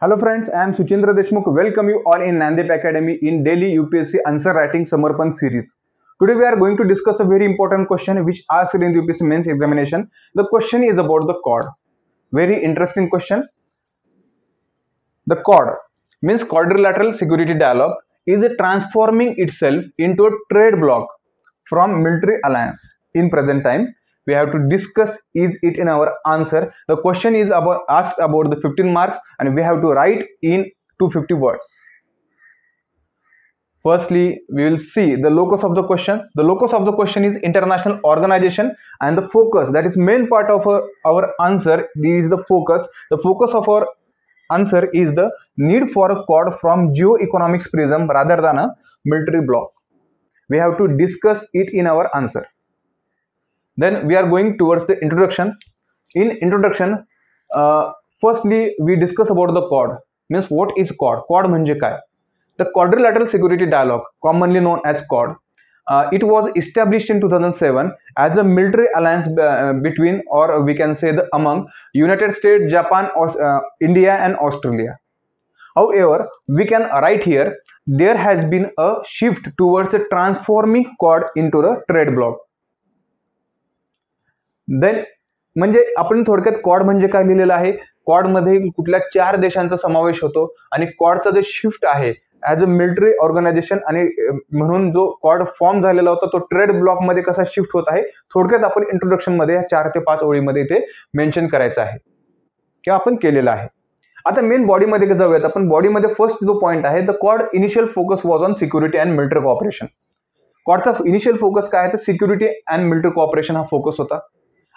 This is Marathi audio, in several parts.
Hello friends, I am Suchindra Deshmukh. Welcome you all in Nandep Academy in daily UPSC answer writing Samarpan series. Today we are going to discuss a very important question which asked in the UPSC mains examination. The question is about the CORD. Very interesting question. The CORD means Quadrilateral Security Dialogue is transforming itself into a trade bloc from military alliance. In present time, we have to discuss is it in our answer. The question is asked about the 15 marks and we have to write in 250 words. Firstly, we will see the locus of the question. The locus of the question is international organization, and the focus, that is main part of our answer. This is the focus. The focus of our answer is the need for a CORD from geo-economics prism rather than a military bloc. We have to discuss it in our answer. Then we are going towards the introduction. In introduction, firstly we discuss about the CORD. Means what is CORD? CORD म्हणजे काय? The Quadrilateral Security Dialogue, commonly known as CORD, it was established in 2007 as a military alliance between, or we can say among United States, Japan, India and Australia. However, we can write here, there has been a shift towards a transforming CORD into the trade bloc. Then म्हणजे आपण थोडक्यात CORD म्हणजे काय लिहिलेलं आहे? CORD मध्ये कुठल्या 4 देशांचा समावेश होतो आणि CORDचा जो शिफ्ट आहे ॲज अ मिलिटरी ऑर्गनायझेशन आणि म्हणून जो CORD फॉर्म झालेला होता तो ट्रेड ब्लॉक मध्ये कसा शिफ्ट होत आहे थोडक्यात आपण इंट्रोडक्शन मध्ये या 4 ते 5 ओळीमध्ये इथे मेन्शन करायचं आहे किंवा आपण केलेलं आहे. आता मेन बॉडी मध्ये जाऊयात आपण. बॉडी मध्ये फर्स्ट जो पॉइंट आहे, the CORD initial focus was on security and military cooperation. CORDचा इनिशियल फोकस काय आहे तर सिक्युरिटी अँड मिलिटरी कोऑपरेशन हा फोकस होता.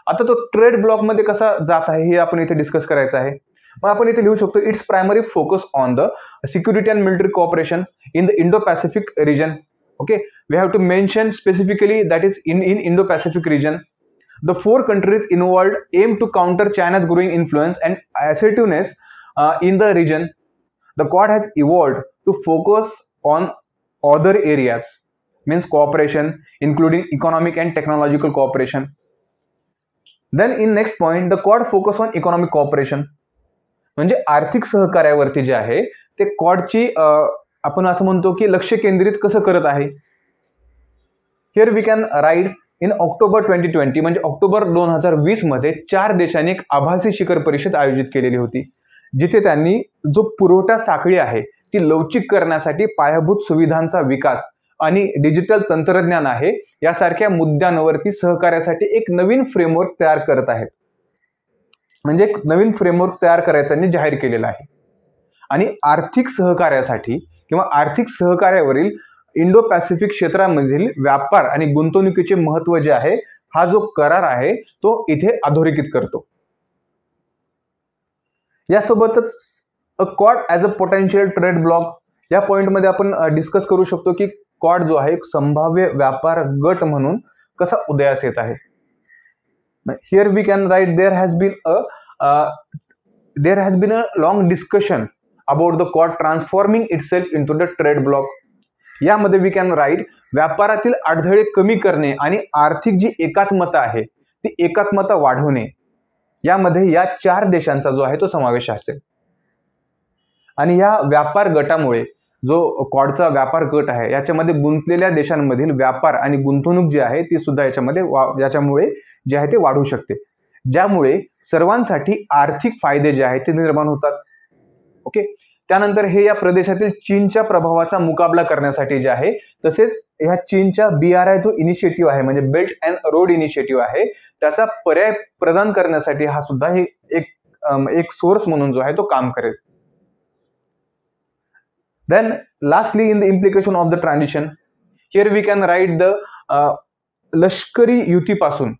आता तो ट्रेड ब्लॉक मध्ये कसा जात आहे हे आपण इथे डिस्कस करायचं आहे. मग आपण इथे लिहू शकतो it's primary focus on the security and military cooperation in the Indo Pacific region. Okay, we have to mention specifically that is in Indo Pacific region. The 4 countries involved aim to counter China's growing influence and assertiveness in the region. The CORD has evolved to focus on other areas, means cooperation including economic and technological cooperation. Then in next point, the CORD focus on economic cooperation. म्हणजे आर्थिक सहकार्यावरती जे आहे ते CORDची आपण असं म्हणतो की लक्ष केंद्रित कसं करत आहे. Here we can write in October 2020 म्हणजे ऑक्टोबर 2020 मध्ये 4 देशांनी एक आभासी शिखर परिषद आयोजित केलेली होती, जिथे त्यांनी जो पुरवठा साखळी आहे ती लवचिक करण्यासाठी पायाभूत सुविधांचा विकास आणि डिजिटल तंत्रज्ञान आहे यासारख्या मुद्द्यांवरती सहकार्यासाठी एक नवीन फ्रेमवर्क तयार करत आहेत. म्हणजे एक नवीन फ्रेमवर्क तयार करायचं जाहीर केलेला आहे. आणि आर्थिक सहकार्यासाठी किंवा आर्थिक सहकार्यावरील इंडो पॅसिफिक क्षेत्रामधील व्यापार आणि गुंतवणुकीचे महत्त्व जे आहे हा जो करार आहे तो इथे अधोरेखित करतो. यासोबतच अ CORD as a potential trade block या पॉइंट मध्ये आपण डिस्कस करू शकतो की CORD जो आहे एक संभाव्य व्यापार गट म्हणून कसा उदयास येत आहे. Here we can write there has been a long discussion about the CORD transforming itself into the trade bloc. यामध्ये we can write व्यापारातील अडथळे कमी करणे आणि आर्थिक जी एकात्मता आहे ती एकात्मता वाढवणे यामध्ये या 4 देशांचा जो आहे तो समावेश असेल. आणि या व्यापार गटामुळे जो CORDचा व्यापार गट आहे याच्यामध्ये गुंतलेल्या देशांमधील व्यापार आणि गुंतवणूक जी आहे ती सुद्धा याच्यामुळे जे आहे ते वाढू शकते, ज्यामुळे सर्वांसाठी आर्थिक फायदे जे आहेत ते निर्माण होतात. ओके, त्यानंतर हे या प्रदेशातील चीनच्या प्रभावाचा मुकाबला करण्यासाठी जे आहे तसेच ह्या चीनच्या BRI जो इनिशिएटिव्ह आहे म्हणजे बेल्ट अँड रोड इनिशिएटिव्ह आहे त्याचा पर्याय प्रदान करण्यासाठी हा सुद्धा हे एक सोर्स म्हणून जो आहे तो काम करेल. Then lastly in the implication of the transition, here we can write the लष्करी युतीपासून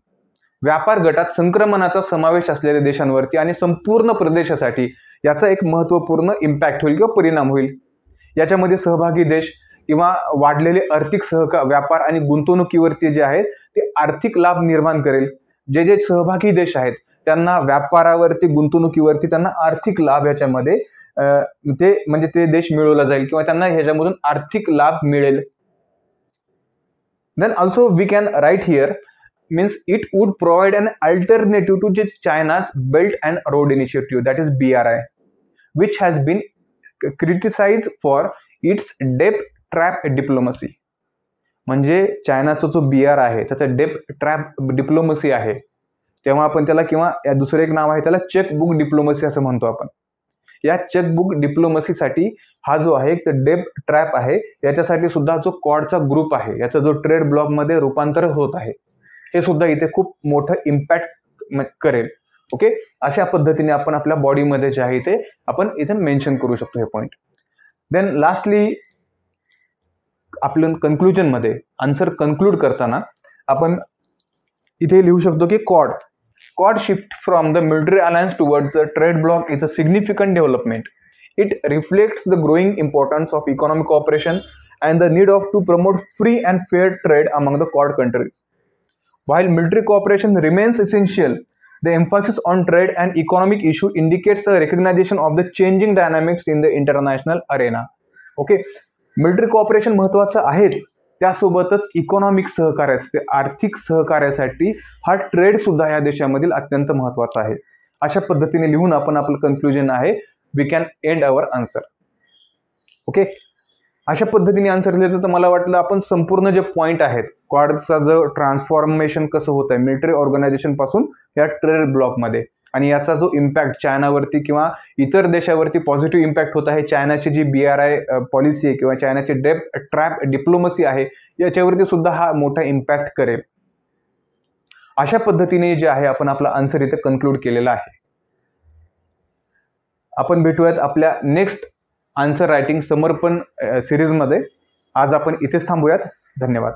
व्यापार गटात संक्रमणाचा समावेश असलेल्या देशांवरती आणि संपूर्ण प्रदेशासाठी याचा एक महत्त्वपूर्ण इम्पॅक्ट होईल किंवा परिणाम होईल. याच्यामध्ये सहभागी देश किंवा वाढलेले आर्थिक व्यापार आणि गुंतवणुकीवरती जे आहे ते आर्थिक लाभ निर्माण करेल. जे सहभागी देश आहेत त्यांना व्यापारावरती गुंतवणुकीवरती त्यांना आर्थिक लाभ याच्यामध्ये ते देश मिळवला जाईल किंवा त्यांना ह्याच्यामधून आर्थिक लाभ मिळेल. Then also we can write here means it would provide an alternative to China's Belt and Road Initiative, that is BRI. Which has been criticise for its debt trap diplomacy. म्हणजे चायनाचा जो BR आहे त्याचा डेप ट्रॅप डिप्लोमसी आहे, तेव्हा आपण त्याला, किंवा दुसरं एक नाव आहे त्याला चेकबुक डिप्लोमसी असं म्हणतो आपण. या चेकबुक डिप्लोमसीसाठी हा जो आहे तर डेप ट्रॅप आहे, याच्यासाठी सुद्धा जो क्वाडचा ग्रुप आहे याचा जो ट्रेड ब्लॉकमध्ये रूपांतर होत आहे, हे सुद्धा इथे खूप मोठं इम्पॅक्ट करेल. ओके, अशा पद्धतीने आपण आपल्या बॉडीमध्ये जे आहे ते आपण इथे मेन्शन करू शकतो हे पॉइंट. देन लास्टली आपलं कन्क्लुजन मध्ये आन्सर कन्क्लूड करताना आपण इथे लिहू शकतो की Quad shift from the military alliance towards the trade bloc is a significant development. It reflects the growing importance of economic cooperation and the need to promote free and fair trade among the Quad countries. While military cooperation remains essential, the emphasis on trade and economic issue indicates a recognition of the changing dynamics in the international arena. Okay, military cooperation महत्त्वाचं आहेच, त्यासोबतच इकॉनॉमिक सहकार्यासाठी, आर्थिक सहकार्यासाठी हा ट्रेड सुद्धा या देशामधील अत्यंत महत्त्वाचा आहे. अशा पद्धतीने लिहून आपण आपलं कन्क्लुजन आहे we can end our answer. Okay, अशा पद्धतीने आन्सर लिहायचं. तर मला वाटलं आपण संपूर्ण जे पॉईंट आहेत, क्वाडचा जो ट्रान्सफॉर्मेशन कसं होत आहे मिलिटरी ऑर्गनायझेशन पासून या ट्रेड ब्लॉकमध्ये, आणि याचा जो इम्पॅक्ट चायनावरती किंवा इतर देशावरती पॉझिटिव्ह इम्पॅक्ट होत आहे, चायनाची जी BRI पॉलिसी आहे किंवा चायनाची डेप ट्रॅप डिप्लोमसी आहे याच्यावरती सुद्धा हा मोठा इम्पॅक्ट करेल. अशा पद्धतीने जे आहे आपण आपला आन्सर इथे कन्क्लूड केलेला आहे. आपण भेटूयात आपल्या नेक्स्ट आन्सर रायटिंग समर्पण सिरीजमध्ये. आज आपण इथेच थांबूयात. धन्यवाद.